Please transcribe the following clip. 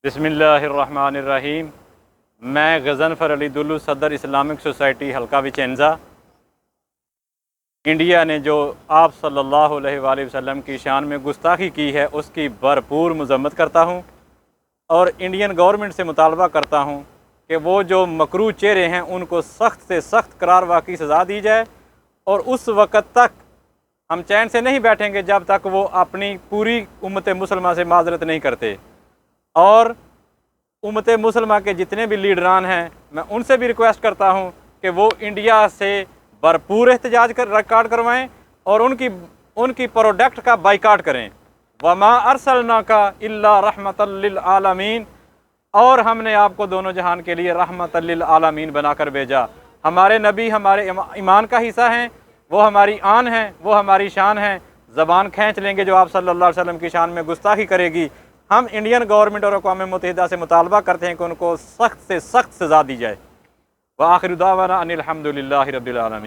बिस्मिल्लाहिर्रहमानिर्रहीम। मैं गज़नफ़र अली दुल्लू, सदर इस्लामिक सोसाइटी हल्का विचेंज़ा। इंडिया ने जो आप सल्लल्लाहु अलैहि वसल्लम की शान में गुस्ताखी की है उसकी भरपूर मज़म्मत करता हूँ और इंडियन गवर्नमेंट से मुतालबा करता हूँ कि वो जो मकरू चेहरे हैं उनको सख्त से सख्त करारवा की सज़ा दी जाए और उस वक़्त तक हम चैन से नहीं बैठेंगे जब तक वो अपनी पूरी उम्मत मुसलमान से माज़रत नहीं करते। और उम्मत मुसलमान के जितने भी लीडरान हैं मैं उनसे भी रिक्वेस्ट करता हूं कि वो इंडिया से भरपूर एहतजाज रिकॉर्ड करवाएं और उनकी प्रोडक्ट का बाइकाट करें। वमा अरसलनाका इल्ला रहमतल लिल आलमीन, और हमने आपको दोनों जहान के लिए रहमतल लिल आलमीन बनाकर भेजा। हमारे नबी हमारे ईमान का हिस्सा हैं, वो हमारी आन हैं, वो हमारी शान हैं। ज़बान खींच लेंगे जो आप सल्लल्लाहु अलैहि वसल्लम की शान में गुस्ताखी करेगी। हम इंडियन गवर्नमेंट और अक़वाम मुत्तहिदा से मुतालबा करते हैं कि उनको सख्त से सख्त सज़ा दी जाए। व आखिर दावाना अनिल हम्दुलिल्लाहि रब्बिल आलमीन।